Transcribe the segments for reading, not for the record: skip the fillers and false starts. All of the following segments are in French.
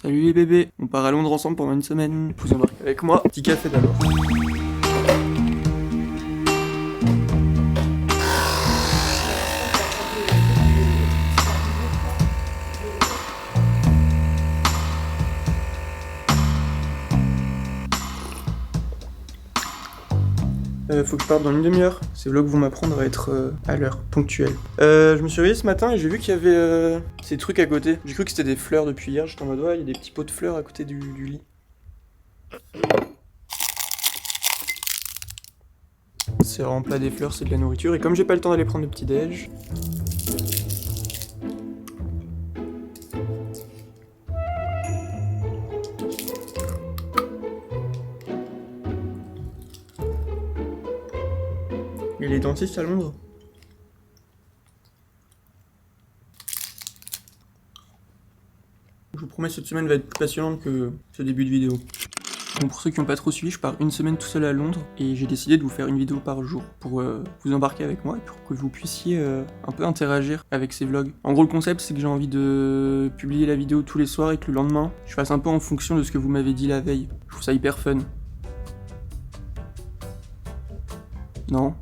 Salut les bébés, on part à Londres ensemble pendant une semaine. Vous embarquez avec moi, petit café d'abord. Faut que je parte dans une demi-heure. Ces vlogs vont m'apprendre à être à l'heure, ponctuel. Je me suis réveillé ce matin et j'ai vu qu'il y avait ces trucs à côté. J'ai cru que c'était des fleurs depuis hier, j'étais en mode ouais, il y a des petits pots de fleurs à côté du lit. C'est vraiment pas des fleurs, c'est de la nourriture. Et comme j'ai pas le temps d'aller prendre le petit déj... Il y a les dentistes à Londres. Je vous promets, cette semaine va être plus passionnante que ce début de vidéo. Bon, pour ceux qui n'ont pas trop suivi, je pars une semaine tout seul à Londres et j'ai décidé de vous faire une vidéo par jour pour vous embarquer avec moi et pour que vous puissiez un peu interagir avec ces vlogs. En gros, le concept, c'est que j'ai envie de publier la vidéo tous les soirs et que le lendemain, je fasse un peu en fonction de ce que vous m'avez dit la veille. Je trouve ça hyper fun. Non ?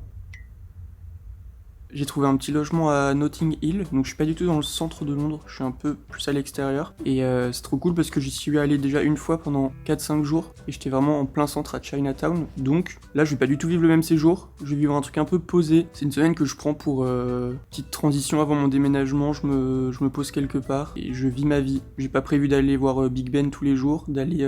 J'ai trouvé un petit logement à Notting Hill, donc je suis pas du tout dans le centre de Londres, je suis un peu plus à l'extérieur. Et c'est trop cool parce que j'y suis allé déjà une fois pendant 4-5 jours, et j'étais vraiment en plein centre à Chinatown. Donc là je vais pas du tout vivre le même séjour, je vais vivre un truc un peu posé. C'est une semaine que je prends pour petite transition avant mon déménagement, je me pose quelque part, et je vis ma vie. J'ai pas prévu d'aller voir Big Ben tous les jours, d'aller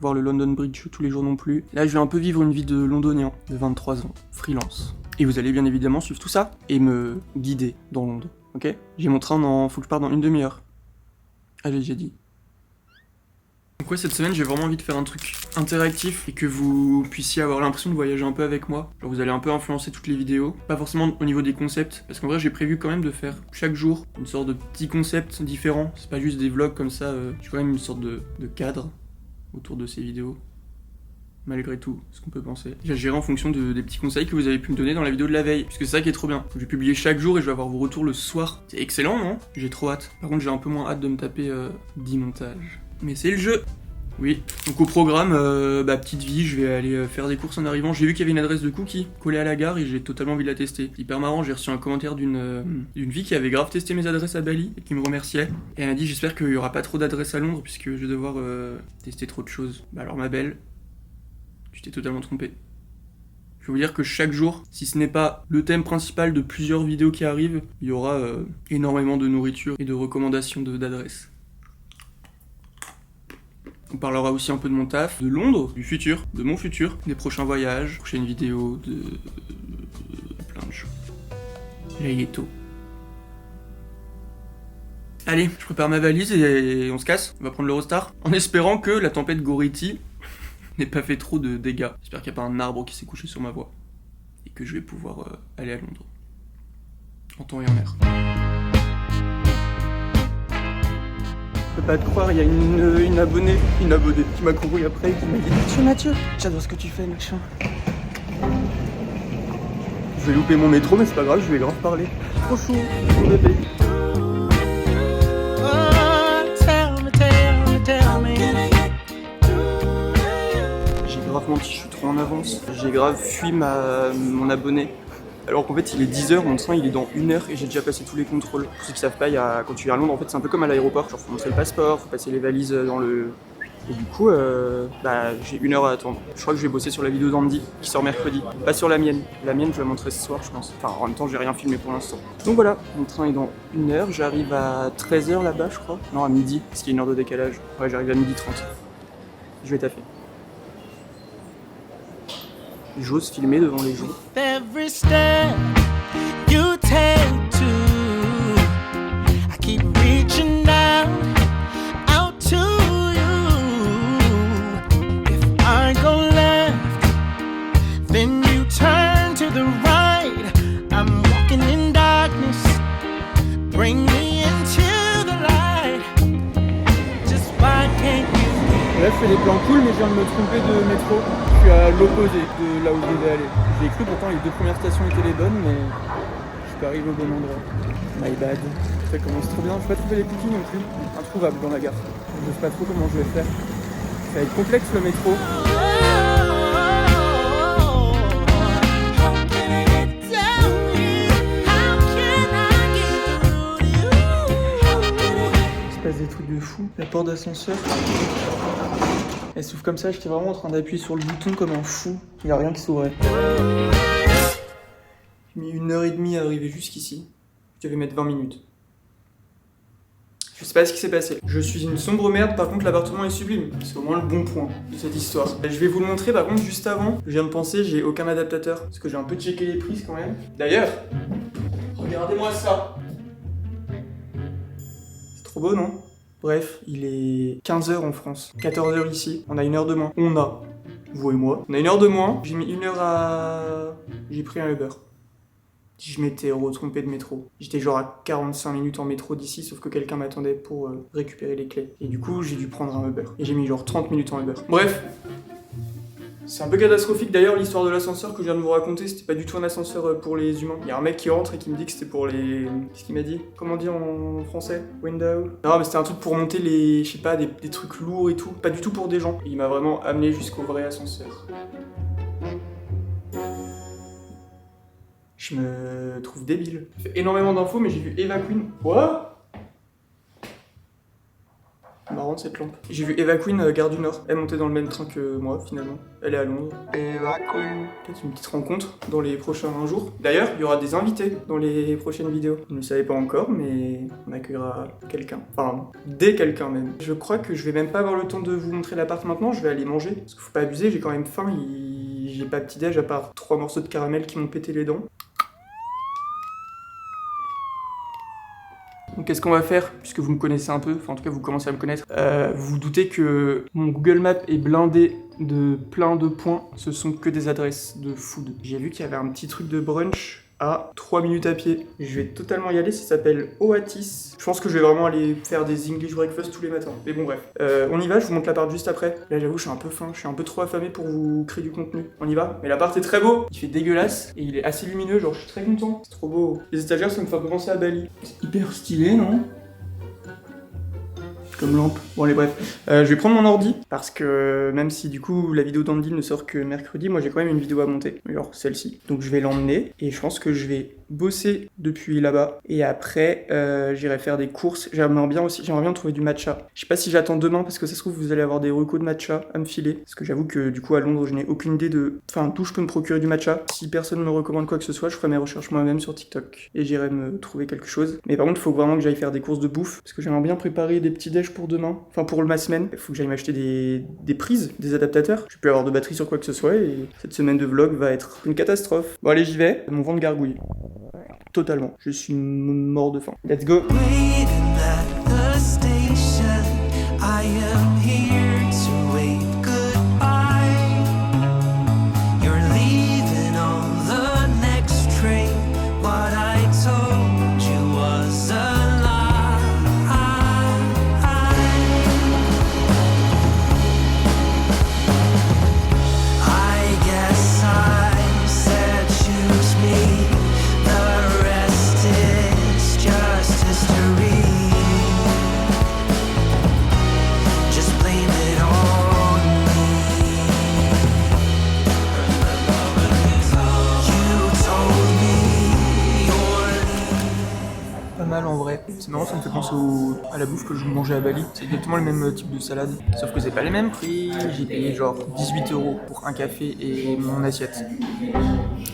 voir le London Bridge tous les jours non plus. Là je vais un peu vivre une vie de londonien, de 23 ans, freelance. Et vous allez bien évidemment suivre tout ça et me guider dans Londres, ok? J'ai mon train faut que je parte dans une demi-heure. Ah, j'ai déjà dit. Donc ouais, cette semaine, j'ai vraiment envie de faire un truc interactif et que vous puissiez avoir l'impression de voyager un peu avec moi. Genre vous allez un peu influencer toutes les vidéos, pas forcément au niveau des concepts, parce qu'en vrai j'ai prévu quand même de faire chaque jour une sorte de petit concept différent. C'est pas juste des vlogs comme ça, j'ai quand même une sorte de cadre autour de ces vidéos. Malgré tout, ce qu'on peut penser. J'ai géré en fonction des petits conseils que vous avez pu me donner dans la vidéo de la veille, puisque c'est ça qui est trop bien. Je vais publier chaque jour et je vais avoir vos retours le soir. C'est excellent, non? J'ai trop hâte. Par contre, j'ai un peu moins hâte de me taper 10 montages. Mais c'est le jeu! Oui, donc au programme, petite vie, je vais aller faire des courses en arrivant. J'ai vu qu'il y avait une adresse de cookies collée à la gare et j'ai totalement envie de la tester. Hyper marrant, j'ai reçu un commentaire d'une fille qui avait grave testé mes adresses à Bali et qui me remerciait. Et elle m'a dit j'espère qu'il y aura pas trop d'adresses à Londres puisque je vais devoir tester trop de choses. Bah alors ma belle, tu t'es totalement trompé. Je veux vous dire que chaque jour, si ce n'est pas le thème principal de plusieurs vidéos qui arrivent, il y aura énormément de nourriture et de recommandations d'adresses. On parlera aussi un peu de mon taf, de Londres, du futur, de mon futur, des prochains voyages, prochaines vidéos, de plein de choses. Là il est tôt. Allez, je prépare ma valise et on se casse. On va prendre l'Eurostar, en espérant que la tempête Gority n'ai pas fait trop de dégâts. J'espère qu'il n'y a pas un arbre qui s'est couché sur ma voie. Et que je vais pouvoir aller à Londres. En temps et en heure. Je peux pas te croire, il y a une abonnée qui m'a couru après et qui m'a dit Mathieu, j'adore ce que tu fais, machin. Je vais louper mon métro, mais c'est pas grave, je vais grave parler. Trop chou, mon bébé. Menti, je suis trop en avance. J'ai grave fui mon abonné. Alors qu'en fait il est 10h, mon train il est dans 1 heure et j'ai déjà passé tous les contrôles. Pour ceux qui savent pas, quand tu es à Londres, en fait c'est un peu comme à l'aéroport. Genre faut montrer le passeport, faut passer les valises dans le... Et du coup, j'ai 1 heure à attendre. Je crois que je vais bosser sur la vidéo d'Andy qui sort mercredi. Pas sur la mienne. La mienne je vais la montrer ce soir je pense. Enfin en même temps j'ai rien filmé pour l'instant. Donc voilà, mon train est dans 1 heure. J'arrive à 13h là-bas je crois. Non à midi, parce qu'il y a 1 heure de décalage. Ouais j'arrive à 12h30. Je vais taffer. J'ose filmer devant les gens. Every step you take to, I keep reaching out to you. If I go left, then you turn to the right. I'm walking in darkness, bring me into the light. Just why can't you? Là je fais des plans cool mais je viens de me tromper de métro. Je suis à l'opposé de là où je devais aller. J'ai cru pourtant les 2 premières stations étaient les bonnes mais je suis pas arrivé au bon endroit. My bad. Ça commence trop bien. Je vais pas trouver les cookies non plus. Introuvable dans la gare. Je sais pas trop comment je vais faire. Ça va être complexe le métro. Il se passe des trucs de fou. La porte d'ascenseur. Elle s'ouvre comme ça, j'étais vraiment en train d'appuyer sur le bouton comme un fou. Il n'y a rien qui s'ouvrait. J'ai mis 1h30 à arriver jusqu'ici. Je devais mettre 20 minutes. Je sais pas ce qui s'est passé. Je suis une sombre merde, par contre l'appartement est sublime. C'est au moins le bon point de cette histoire. Je vais vous le montrer, par contre juste avant, je viens de penser, j'ai aucun adaptateur. Parce que j'ai un peu checké les prises quand même. D'ailleurs, regardez-moi ça. C'est trop beau, non? Bref, il est 15h en France, 14h ici, on a 1 heure de moins. Vous et moi, on a 1 heure de moins, j'ai mis 1 heure à... J'ai pris un Uber. Je m'étais retrompé de métro. J'étais genre à 45 minutes en métro d'ici, sauf que quelqu'un m'attendait pour récupérer les clés. Et du coup, j'ai dû prendre un Uber. Et j'ai mis genre 30 minutes en Uber. Bref, c'est un peu catastrophique. D'ailleurs, l'histoire de l'ascenseur que je viens de vous raconter, c'était pas du tout un ascenseur pour les humains. Il y a un mec qui rentre et qui me dit que c'était pour les... Qu'est-ce qu'il m'a dit? Comment dire en français? Window? Non, mais c'était un truc pour monter les... Je sais pas, des trucs lourds et tout. Pas du tout pour des gens. Et il m'a vraiment amené jusqu'au vrai ascenseur. Je me trouve débile. J'ai fait énormément d'infos, mais j'ai vu Eva Queen. Quoi? Marrant cette lampe. J'ai vu Eva Queen, Gare du Nord. Elle montait dans le même train que moi, finalement. Elle est à Londres. Eva Queen. Peut-être une petite rencontre dans les prochains jours. D'ailleurs, il y aura des invités dans les prochaines vidéos. Vous ne le savez pas encore, mais on accueillera quelqu'un. Enfin, des quelqu'un même. Je crois que je vais même pas avoir le temps de vous montrer l'appart maintenant. Je vais aller manger. Parce qu'il faut pas abuser, j'ai quand même faim. J'ai pas petit déj à part 3 morceaux de caramel qui m'ont pété les dents. Donc qu'est-ce qu'on va faire, puisque vous me connaissez un peu, enfin en tout cas vous commencez à me connaître, vous vous doutez que mon Google Maps est blindé de plein de points, ce sont que des adresses de food. J'ai vu qu'il y avait un petit truc de brunch à 3 minutes à pied. Je vais totalement y aller, ça s'appelle Oatis. Je pense que je vais vraiment aller faire des English breakfast tous les matins. Mais bon bref, on y va, je vous montre l'appart juste après. Là j'avoue je suis un peu faim, je suis un peu trop affamé pour vous créer du contenu. On y va? Mais l'appart est très beau, il fait dégueulasse et il est assez lumineux, genre je suis très content. C'est trop beau. Les étagères ça me fait penser à Bali. C'est hyper stylé, non? Comme lampe. Bon allez bref, je vais prendre mon ordi parce que même si du coup la vidéo d'Andy ne sort que mercredi, moi j'ai quand même une vidéo à monter, genre celle-ci. Donc je vais l'emmener et je pense que je vais bosser depuis là-bas et après j'irai faire des courses. J'aimerais bien trouver du matcha. Je sais pas si j'attends demain parce que ça se trouve vous allez avoir des recos de matcha à me filer parce que j'avoue que du coup à Londres je n'ai aucune idée de d'où je peux me procurer du matcha. Si personne me recommande quoi que ce soit, je ferai mes recherches moi-même sur TikTok et j'irai me trouver quelque chose. Mais par contre il faut vraiment que j'aille faire des courses de bouffe parce que j'aimerais bien préparer des petits déj pour demain, enfin pour ma semaine. Il faut que j'aille m'acheter des prises, des adaptateurs. Je peux avoir de batterie sur quoi que ce soit et cette semaine de vlog va être une catastrophe. Bon allez j'y vais, mon ventre gargouille. Totalement, je suis mort de faim. Let's go. En vrai, c'est marrant, ça me fait penser à la bouffe que je mangeais à Bali. C'est exactement le même type de salade, sauf que c'est pas les mêmes prix. J'ai payé genre 18 € pour un café et mon assiette.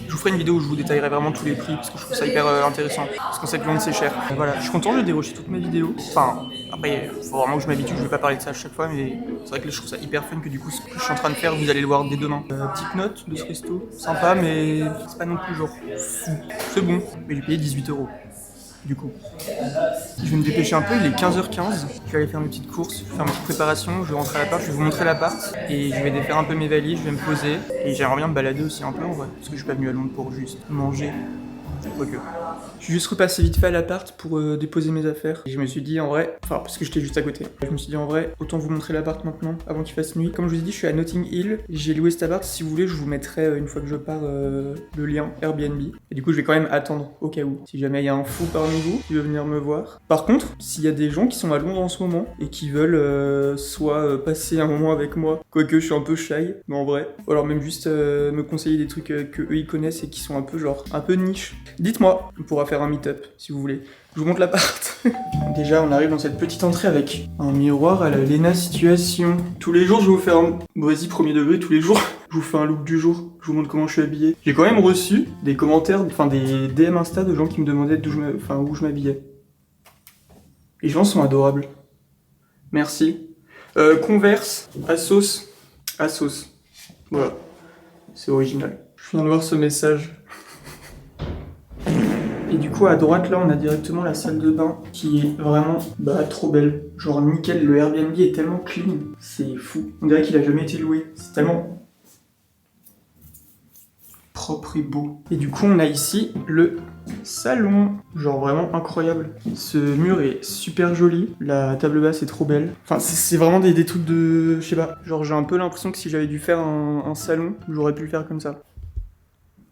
Je vous ferai une vidéo où je vous détaillerai vraiment tous les prix parce que je trouve ça hyper intéressant. Parce qu'on sait que Londres c'est cher. Voilà, je suis content, j'ai déroché toutes mes vidéos. Enfin, après, faut vraiment que je m'habitue, je vais pas parler de ça à chaque fois, mais c'est vrai que là, je trouve ça hyper fun que du coup, ce que je suis en train de faire, vous allez le voir dès demain. Petite note de ce resto, sympa, mais c'est pas non plus genre fou. C'est bon, mais j'ai payé 18 €. Du coup, je vais me dépêcher un peu, il est 15h15, je vais aller faire mes petites courses, je vais faire ma petite préparation, je vais rentrer à l'appart, je vais vous montrer l'appart et je vais défaire un peu mes valises, je vais me poser et j'aimerais bien me balader aussi un peu en vrai, parce que je suis pas venu à Londres pour juste manger, quoique, Je suis juste repassé vite fait à l'appart pour déposer mes affaires. Et je me suis dit en vrai, enfin parce que j'étais juste à côté. Je me suis dit en vrai, autant vous montrer l'appart maintenant avant qu'il fasse nuit. Comme je vous ai dit, je suis à Notting Hill. J'ai loué cet appart. Si vous voulez, je vous mettrai une fois que je pars le lien Airbnb. Et du coup, je vais quand même attendre au cas où. Si jamais il y a un fou parmi vous qui veut venir me voir. Par contre, s'il y a des gens qui sont à Londres en ce moment et qui veulent soit passer un moment avec moi, quoique je suis un peu shy, mais en vrai, ou alors même juste me conseiller des trucs que eux ils connaissent et qui sont un peu genre un peu niche. Dites-moi, on pourra faire un meet-up si vous voulez. Je vous montre l'appart. Déjà, on arrive dans cette petite entrée avec un miroir à la Lena Situation. Tous les jours, je vais vous faire un... Vas-y, premier degré, tous les jours, je vous fais un look du jour. Je vous montre comment je suis habillé. J'ai quand même reçu des commentaires, enfin des DM Insta de gens qui me demandaient où je m'habillais. Les gens sont adorables. Merci. Converse, Asos. Voilà. C'est original. Je viens de voir ce message. Et du coup, à droite, là, on a directement la salle de bain qui est vraiment trop belle. Genre nickel, le Airbnb est tellement clean. C'est fou. On dirait qu'il a jamais été loué. C'est tellement propre et beau. Et du coup, on a ici le salon. Genre vraiment incroyable. Ce mur est super joli. La table basse est trop belle. Enfin, c'est vraiment des trucs de... Je sais pas. Genre, j'ai un peu l'impression que si j'avais dû faire un salon, j'aurais pu le faire comme ça.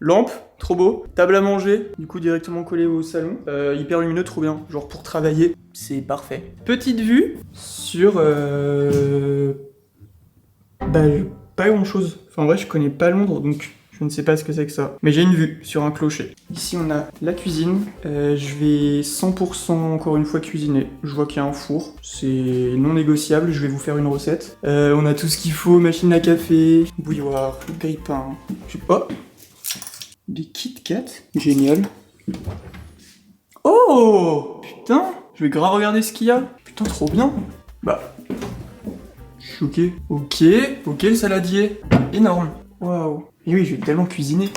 Lampe, trop beau. Table à manger, du coup directement collé au salon. Hyper lumineux, trop bien. Genre pour travailler, c'est parfait. Petite vue sur... pas grand chose. Enfin en vrai, je connais pas Londres, donc je ne sais pas ce que c'est que ça. Mais j'ai une vue sur un clocher. Ici, on a la cuisine. Je vais 100% encore une fois cuisiner. Je vois qu'il y a un four. C'est non négociable, je vais vous faire une recette. On a tout ce qu'il faut, machine à café, bouilloire, grille-pain. Oh, des Kit Kat, génial. Oh putain, je vais grave regarder ce qu'il y a. Putain, trop bien. Bah, je suis choqué. Ok, le saladier, énorme. Waouh. Et oui, je vais tellement cuisiner.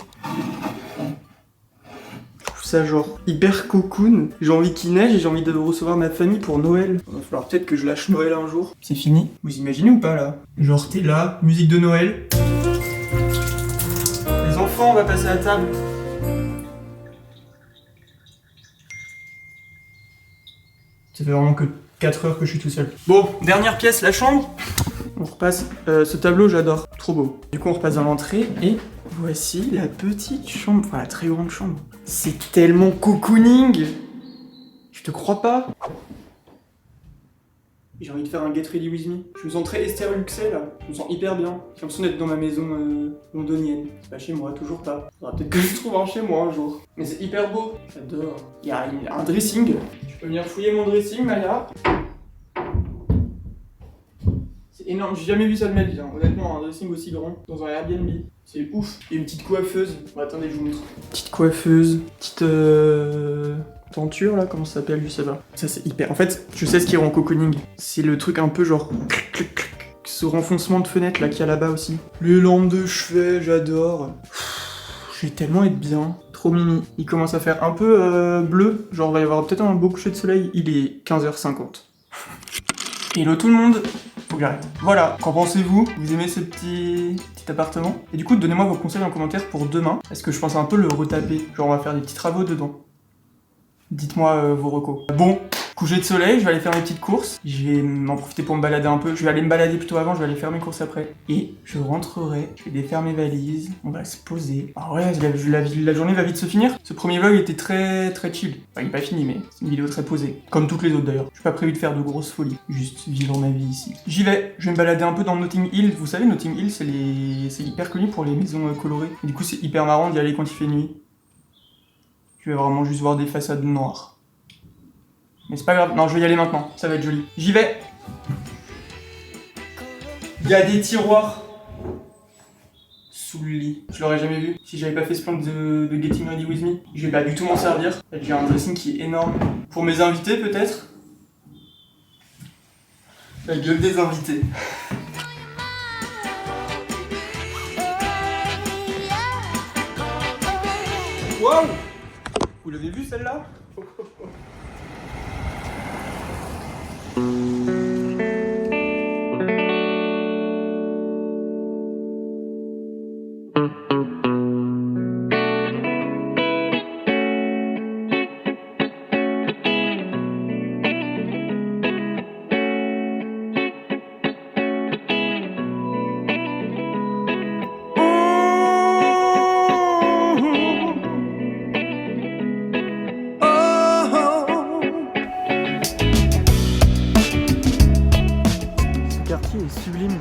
Je trouve ça genre hyper cocoon. J'ai envie qu'il neige et j'ai envie de recevoir ma famille pour Noël. Il va falloir peut-être que je lâche Noël un jour. C'est fini. Vous imaginez ou pas là? Genre t'es là, musique de Noël. Les enfants, on va passer à table. Ça fait vraiment que 4 heures que je suis tout seul. Bon, dernière pièce, la chambre. On repasse. Ce tableau, j'adore. Trop beau. Du coup, on repasse dans l'entrée et voici la petite chambre. Enfin, la très grande chambre. C'est tellement cocooning. Je te crois pas. J'ai envie de faire un Get Ready With Me. Je me sens très Esther Luxel là. Je me sens hyper bien. J'ai l'impression d'être dans ma maison londonienne. C'est pas chez moi, toujours pas. Faudra peut-être que je trouve un chez moi un jour. Mais c'est hyper beau. J'adore. Il y a un dressing. Tu peux venir fouiller mon dressing, Maya. C'est énorme. J'ai jamais vu ça de ma vie. Hein. Honnêtement, un dressing aussi grand dans un Airbnb. C'est ouf. Et une petite coiffeuse. Bon, attendez, je vous montre. Petite coiffeuse. Petite tenture là, comment ça s'appelle, je sais pas. Ça c'est hyper. En fait, je sais ce qui est en cocooning. C'est le truc un peu genre ce renfoncement de fenêtre là qu'il y a là-bas aussi. Les lampes de chevet, j'adore. Je vais tellement être bien. Trop mimi. Il commence à faire un peu bleu. Genre, il va y avoir peut-être un beau coucher de soleil. Il est 15h50. Hello tout le monde. Faut que j'arrête. Voilà, qu'en pensez-vous? Vous aimez ce petit appartement? Et du coup, donnez-moi vos conseils en commentaire pour demain. Est-ce que je pense un peu le retaper? Genre, on va faire des petits travaux dedans. Dites-moi vos recos. Bon, coucher de soleil, je vais aller faire mes petites courses. Je vais m'en profiter pour me balader un peu. Je vais aller me balader plutôt avant, je vais aller faire mes courses après. Et je rentrerai, je vais défaire mes valises, on va se poser. Ah ouais, la journée va vite se finir. Ce premier vlog était très chill. Enfin, il est pas fini, mais c'est une vidéo très posée. Comme toutes les autres d'ailleurs. Je suis pas prévu de faire de grosses folies. Juste vivre ma vie ici. J'y vais, je vais me balader un peu dans Notting Hill. Vous savez, Notting Hill, c'est hyper connu pour les maisons colorées. Et du coup, c'est hyper marrant d'y aller quand il fait nuit. Je vais vraiment juste voir des façades noires. Mais c'est pas grave, non, je vais y aller maintenant, ça va être joli. J'y vais. Il y a des tiroirs sous le lit. Je l'aurais jamais vu si j'avais pas fait ce plan de Getting Ready With Me. Je vais pas du tout m'en servir. J'ai un dressing qui est énorme. Pour mes invités peut-être. La gueule des invités. Waouh! Vous l'avez vu celle-là? sublime.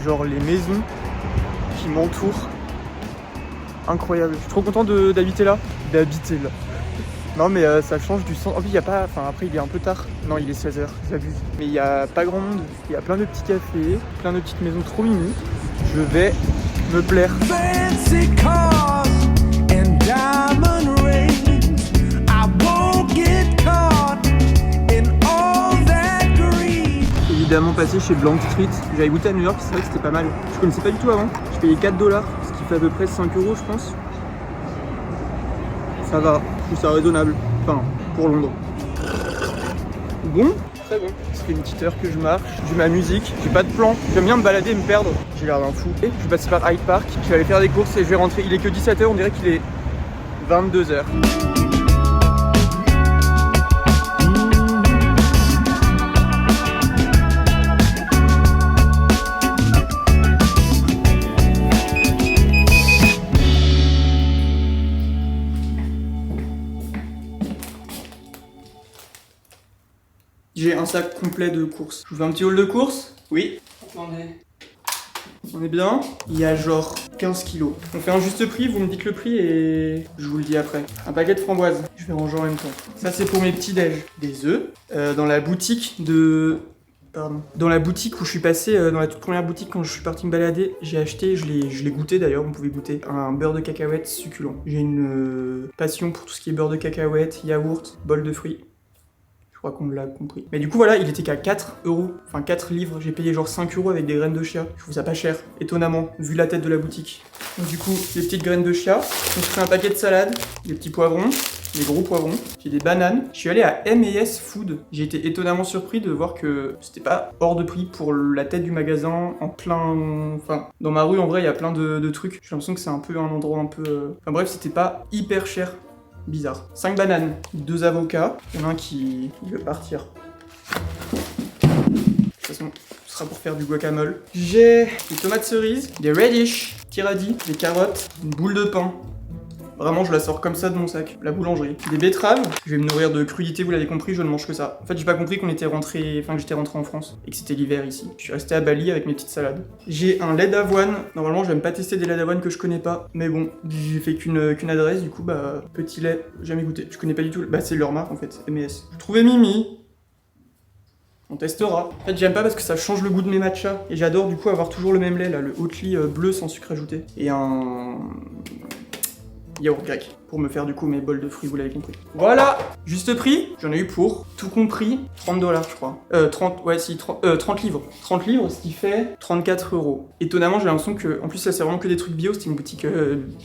Genre les maisons qui m'entourent. Incroyable. Je suis trop content d'habiter là. Non mais ça change du centre. En plus il y a pas. Enfin après il est un peu tard. Non il est 16h, j'abuse. Mais il y a pas grand monde. Il y a plein de petits cafés, plein de petites maisons trop mimi. Je vais me plaire. Fancy cars and diamond rings. I won't get caught in all that greed. Évidemment passé chez Blank Street. J'avais goûté à New York, c'est vrai que c'était pas mal. Je connaissais pas du tout avant. Je payais 4$, ce qui fait à peu près 5€ je pense. Ça va, je trouve ça raisonnable. Enfin, pour Londres. Bon, très bon. Ça fait une petite heure que je marche, j'ai ma musique, j'ai pas de plan. J'aime bien me balader et me perdre. J'ai l'air d'un fou. Et je vais passer par Hyde Park, je vais aller faire des courses et je vais rentrer. Il est que 17h, on dirait qu'il est 22h. J'ai un sac complet de courses. Je vous fais un petit haul de courses? Oui. Attendez. On est bien? Il y a genre 15 kilos. On fait un juste prix, vous me dites le prix et je vous le dis après. Un paquet de framboises. Je vais ranger en même temps. Ça c'est pour mes petits déj. Des œufs. Dans la boutique de... Pardon. Dans la boutique où je suis passé, dans la toute première boutique quand je suis parti me balader, j'ai acheté, je l'ai goûté d'ailleurs, vous pouvez goûter, un beurre de cacahuète succulent. J'ai une passion pour tout ce qui est beurre de cacahuète, yaourt, bol de fruits. Je crois qu'on l'a compris. Mais du coup voilà, il était qu'à 4€, enfin 4 livres. J'ai payé genre 5€ avec des graines de chia. Je trouve ça pas cher, étonnamment, vu la tête de la boutique. Donc du coup, des petites graines de chia. On se fait un paquet de salade, des petits poivrons, des gros poivrons. J'ai des bananes. Je suis allé à M&S Food. J'ai été étonnamment surpris de voir que c'était pas hors de prix pour la tête du magasin, en plein... Enfin, dans ma rue en vrai, il y a plein de trucs. J'ai l'impression que c'est un peu un endroit un peu... Enfin bref, c'était pas hyper cher. Bizarre. 5 bananes, 2 avocats, il y en a un qui veut partir. De toute façon, ce sera pour faire du guacamole. J'ai des tomates cerises, des radish, petits radis, des carottes, une boule de pain. Vraiment, je la sors comme ça de mon sac, la boulangerie. Des betteraves, je vais me nourrir de crudités, vous l'avez compris, je ne mange que ça. En fait, j'ai pas compris qu'on était rentré, enfin que j'étais rentré en France et que c'était l'hiver ici. Je suis resté à Bali avec mes petites salades. J'ai un lait d'avoine. Normalement, je vais même pas tester des laits d'avoine que je connais pas, mais bon, j'ai fait qu'une adresse, du coup, bah, petit lait, jamais goûté. Je connais pas du tout, bah c'est leur marque en fait, M&S. Je trouvais Mimi. On testera. En fait, j'aime pas parce que ça change le goût de mes matchas. Et j'adore du coup avoir toujours le même lait là, le Oatly bleu sans sucre ajouté. Et un... yaourt grec, pour me faire du coup mes bols de fruits, vous l'avez compris. Voilà, juste prix, j'en ai eu pour, tout compris, 30$, je crois. 30 livres. 30 livres, ce qui fait 34€. Étonnamment, j'ai l'impression que, en plus ça c'est vraiment que des trucs bio, c'était une boutique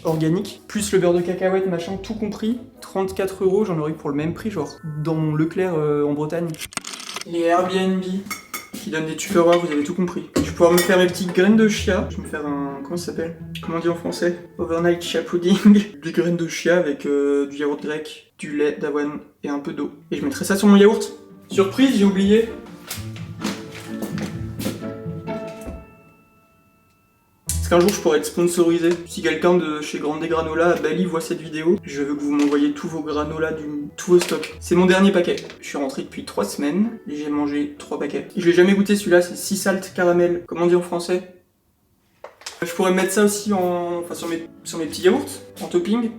organique, plus le beurre de cacahuète, machin, tout compris, 34€, j'en aurais eu pour le même prix, genre, dans mon Leclerc en Bretagne. Les Airbnb qui donnent des Tupperware, vous avez tout compris. Je vais pouvoir me faire mes petites graines de chia. Je vais me faire un... comment ça s'appelle? Comment on dit en français? Overnight chia pudding. Des graines de chia avec du yaourt grec, du lait d'avoine et un peu d'eau. Et je mettrai ça sur mon yaourt. Surprise, j'ai oublié. Est-ce qu'un jour je pourrais être sponsorisé? Si quelqu'un de chez Grande Granola à Bali voit cette vidéo, je veux que vous m'envoyiez tous vos granolas, tous vos stocks. C'est mon dernier paquet. Je suis rentré depuis 3 semaines et j'ai mangé 3 paquets. Et je l'ai jamais goûté celui-là, c'est sea salt caramel. Comment on dit en français? Je pourrais mettre ça aussi en... enfin, sur mes petits yaourts, en topping.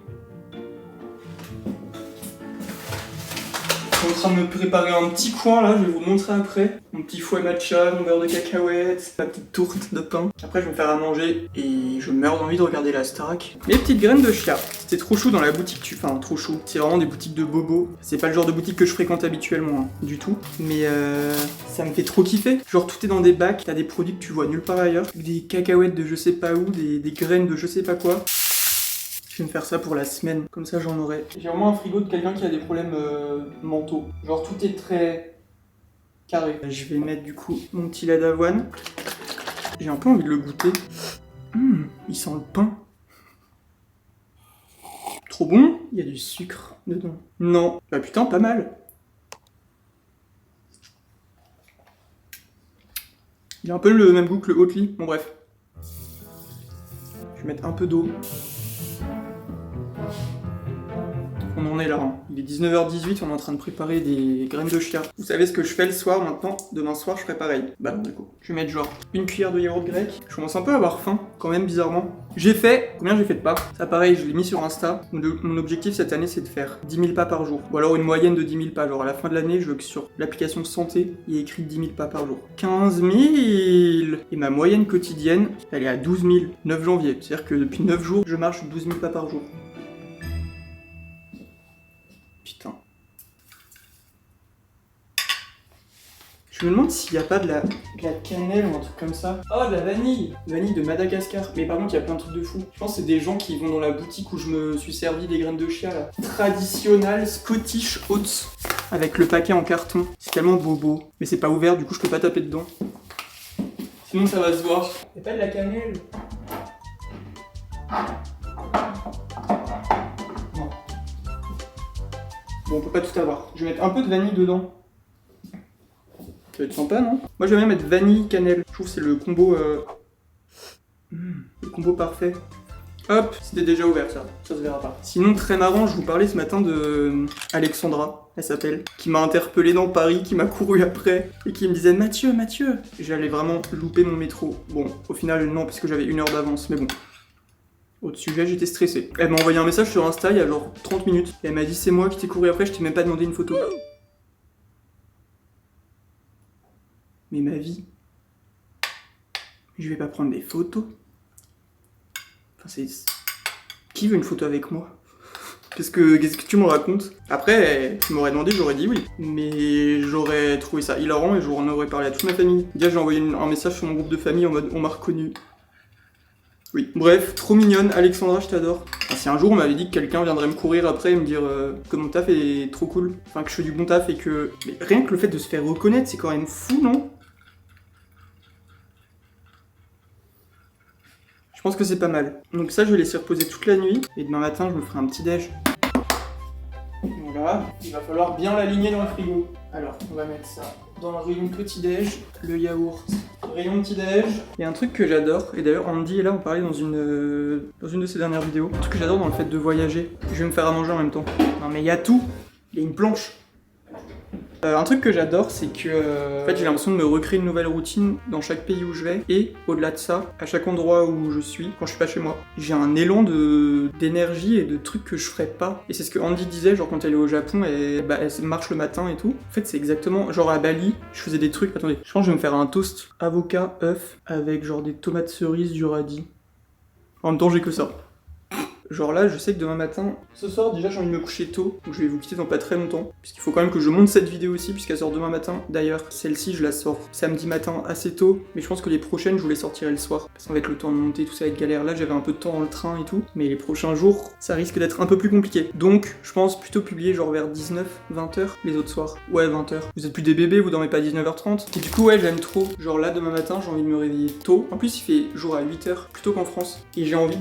Je suis en train de me préparer un petit coin là, je vais vous montrer après. Mon petit fouet matcha, mon beurre de cacahuète, ma petite tourte de pain. Après je vais me faire à manger et je meurs d'envie de regarder la Starac. Mes petites graines de chia. C'était trop chou dans la boutique, enfin trop chou. C'est vraiment des boutiques de bobos. C'est pas le genre de boutique que je fréquente habituellement, hein, du tout. Mais ça me fait trop kiffer. Genre tout est dans des bacs, t'as des produits que tu vois nulle part ailleurs. Des cacahuètes de je sais pas où, des graines de je sais pas quoi. Je vais me faire ça pour la semaine, comme ça j'en aurai. J'ai vraiment un frigo de quelqu'un qui a des problèmes mentaux. Genre tout est très carré. Je vais mettre du coup mon petit lait d'avoine. J'ai un peu envie de le goûter. Il sent le pain. Trop bon. Il y a du sucre dedans. Non. Bah putain, pas mal. Il a un peu le même goût que le Oatly. Bon bref. Je vais mettre un peu d'eau. on en est là. Hein. Il est 19h18, on est en train de préparer des graines de chia. Vous savez ce que je fais le soir maintenant? Demain soir, je ferai pareil. Bah non, du coup. Je vais mettre genre une cuillère de yaourt grec. Je commence un peu à avoir faim, quand même, bizarrement. Combien j'ai fait de pas? Ça, pareil, je l'ai mis sur Insta. Mon objectif cette année, c'est de faire 10 000 pas par jour. Ou alors une moyenne de 10 000 pas. Genre à la fin de l'année, je veux que sur l'application santé, il y ait écrit 10 000 pas par jour. 15 000! Et ma moyenne quotidienne, elle est à 12 000. 9 janvier. C'est-à-dire que depuis 9 jours, je marche 12 000 pas par jour. Putain. Je me demande s'il n'y a pas de la cannelle ou un truc comme ça. Oh, de la vanille! Vanille de Madagascar. Mais par contre, il y a plein de trucs de fou. Je pense que c'est des gens qui vont dans la boutique où je me suis servi des graines de chia là. Traditional Scottish Oats. Avec le paquet en carton. C'est tellement bobo. Mais c'est pas ouvert, du coup, je peux pas taper dedans. Sinon, ça va se voir. Y'a pas de la cannelle? Non. Bon, on peut pas tout avoir. Je vais mettre un peu de vanille dedans. Ça va être sympa, non? Moi, j'aime bien mettre vanille, cannelle. Je trouve que c'est le combo... le combo parfait. Hop, c'était déjà ouvert, ça se verra pas. Sinon, très marrant, je vous parlais ce matin de Alexandra, elle s'appelle, qui m'a interpellé dans Paris, qui m'a couru après, et qui me disait « Mathieu, Mathieu !» J'allais vraiment louper mon métro. Bon, au final, non, parce que j'avais 1 heure d'avance, mais bon. Autre sujet, j'étais stressé. Elle m'a envoyé un message sur Insta il y a genre 30 minutes, et elle m'a dit « C'est moi qui t'ai couru après, je t'ai même pas demandé une photo. » Mais ma vie, je vais pas prendre des photos. Enfin, c'est... Qui veut une photo avec moi? Qu'est-ce que tu me racontes? Après, tu m'aurais demandé, j'aurais dit oui. Mais j'aurais trouvé ça hilarant et j'en aurais parlé à toute ma famille. Déjà, j'ai envoyé un message sur mon groupe de famille en mode on m'a reconnu. Oui. Bref, trop mignonne, Alexandra, je t'adore. Enfin, si un jour on m'avait dit que quelqu'un viendrait me courir après et me dire que mon taf est trop cool, enfin que je fais du bon taf et que... Mais rien que le fait de se faire reconnaître, c'est quand même fou, non? Je pense que c'est pas mal. Donc ça, je vais laisser reposer toute la nuit. Et demain matin, je me ferai un petit déj. Voilà. Il va falloir bien l'aligner dans le frigo. Alors, on va mettre ça dans le rayon petit déj. Le yaourt. Rayon petit déj. Il y a un truc que j'adore. Et d'ailleurs, Andy est là, on parlait dans une de ses dernières vidéos. Un truc que j'adore dans le fait de voyager. Je vais me faire à manger en même temps. Non mais il y a tout. Il y a une planche. Un truc que j'adore, c'est que en fait, j'ai l'impression de me recréer une nouvelle routine dans chaque pays où je vais. Et au-delà de ça, à chaque endroit où je suis, quand je suis pas chez moi, j'ai un élan d'énergie et de trucs que je ferais pas. Et c'est ce que Andy disait, genre quand elle est au Japon, elle marche le matin et tout. En fait, c'est exactement, genre à Bali, je faisais des trucs. Attendez, je pense que je vais me faire un toast avocat, œuf, avec genre des tomates cerises, du radis. En même temps, j'ai que ça. Genre là, je sais que demain matin, ce soir déjà j'ai envie de me coucher tôt, donc je vais vous quitter dans pas très longtemps, puisqu'il faut quand même que je monte cette vidéo aussi, puisqu'elle sort demain matin. D'ailleurs, celle-ci je la sors samedi matin assez tôt, mais je pense que les prochaines je vous les sortirai le soir, parce qu'en fait le temps de monter, tout ça va être galère. Là j'avais un peu de temps dans le train et tout, mais les prochains jours, ça risque d'être un peu plus compliqué. Donc je pense plutôt publier genre vers 19, 20h les autres soirs. Ouais, 20h. Vous êtes plus des bébés, vous dormez pas à 19h30. Et du coup ouais, j'aime trop. Genre là demain matin, j'ai envie de me réveiller tôt. En plus il fait jour à 8h, plutôt qu'en France. Et j'ai envie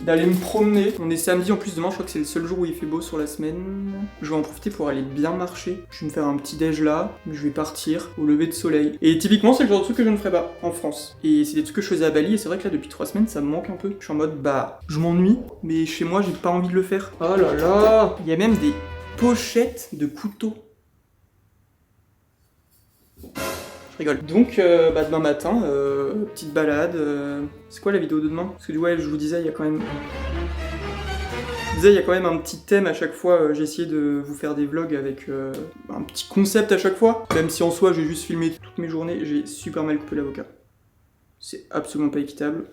d'aller me promener. On est samedi en plus, demain je crois que c'est le seul jour où il fait beau sur la semaine. Je vais en profiter pour aller bien marcher. Je vais me faire un petit déj là, je vais partir au lever de soleil. Et typiquement c'est le genre de truc que je ne ferais pas en France. Et c'est des trucs que je faisais à Bali et c'est vrai que là depuis 3 semaines ça me manque un peu. Je suis en mode bah je m'ennuie, mais chez moi j'ai pas envie de le faire. Oh là là, il y a même des pochettes de couteaux. Rigole. Donc demain matin, petite balade. C'est quoi la vidéo de demain? Parce que ouais, je vous disais, il y a quand même... il y a quand même un petit thème à chaque fois. J'ai essayé de vous faire des vlogs avec un petit concept à chaque fois. Même si en soi j'ai juste filmé toutes mes journées, j'ai super mal coupé l'avocat. C'est absolument pas équitable.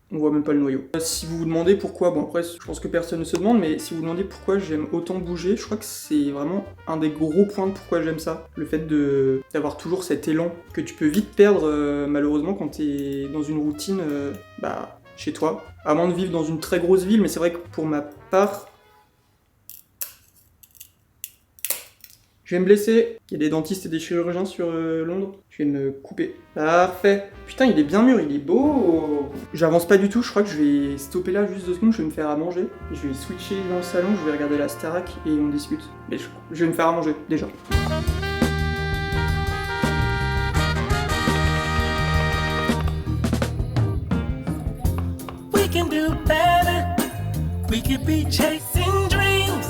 On voit même pas le noyau. Si vous vous demandez pourquoi, bon après je pense que personne ne se demande, mais si vous vous demandez pourquoi j'aime autant bouger, je crois que c'est vraiment un des gros points de pourquoi j'aime ça. Le fait d'avoir toujours cet élan que tu peux vite perdre malheureusement quand t'es dans une routine chez toi. À moins de vivre dans une très grosse ville, mais c'est vrai que pour ma part, je vais me blesser. Il y a des dentistes et des chirurgiens sur Londres. Je vais me couper. Parfait. Putain, il est bien mûr, il est beau. J'avance pas du tout, je crois que je vais stopper là juste 2 secondes, je vais me faire à manger. Je vais switcher dans le salon, je vais regarder la Starac et on discute. Mais je vais me faire à manger, déjà. We can do better. We could be chasing dreams.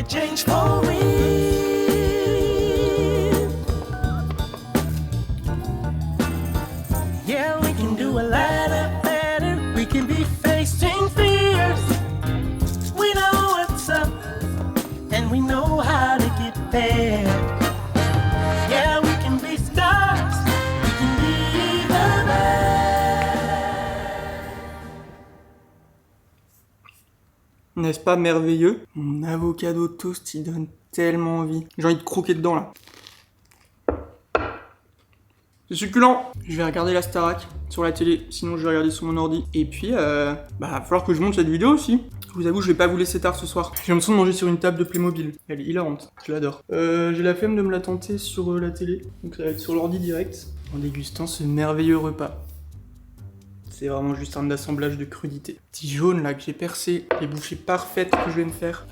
it change for real. Yeah, we can do a lot better. We can be facing fears. We know what's up, and we know how to get there. Yeah, we can be stars. We can be the best. N'est-ce pas merveilleux? Mon avocado toast, il donne tellement envie. J'ai envie de croquer dedans là. C'est succulent. Je vais regarder la Starac sur la télé, sinon je vais regarder sur mon ordi. Et puis, va falloir que je monte cette vidéo aussi. Je vous avoue, je vais pas vous laisser tard ce soir. J'ai l'impression de manger sur une table de Playmobil. Elle est hilarante, je l'adore. J'ai la flemme de me la tenter sur la télé, donc ça va être sur l'ordi direct, en dégustant ce merveilleux repas. C'est vraiment juste un assemblage de crudités. Petit jaune là que j'ai percé, les bouchées parfaites que je vais me faire.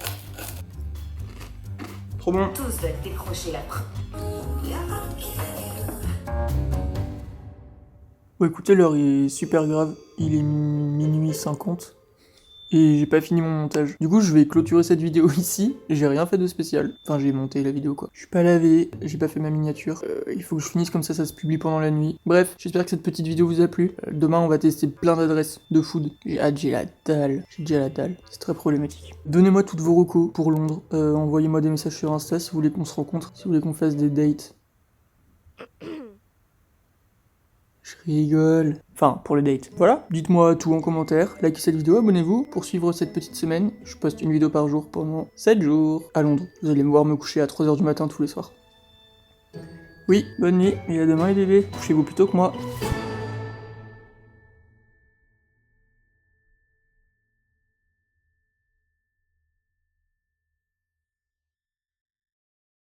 Trop bon. Tous veulent décrocher la première. Bon écoutez, l'heure est super grave, il est minuit 50 et j'ai pas fini mon montage. Du coup je vais clôturer cette vidéo ici, j'ai rien fait de spécial. Enfin j'ai monté la vidéo quoi. Je suis pas lavé, j'ai pas fait ma miniature, il faut que je finisse comme ça se publie pendant la nuit. Bref, j'espère que cette petite vidéo vous a plu. Demain on va tester plein d'adresses de food. J'ai hâte, j'ai la dalle, j'ai déjà la dalle, c'est très problématique. Donnez-moi toutes vos recos pour Londres, envoyez-moi des messages sur Insta si vous voulez qu'on se rencontre, si vous voulez qu'on fasse des dates. Je rigole. Enfin, pour le date. Voilà, dites-moi tout en commentaire, likez cette vidéo, abonnez-vous pour suivre cette petite semaine. Je poste une vidéo par jour pendant 7 jours à Londres. Vous allez me voir me coucher à 3h du matin tous les soirs. Oui, bonne nuit, et à demain les bébés. Couchez-vous plus tôt que moi.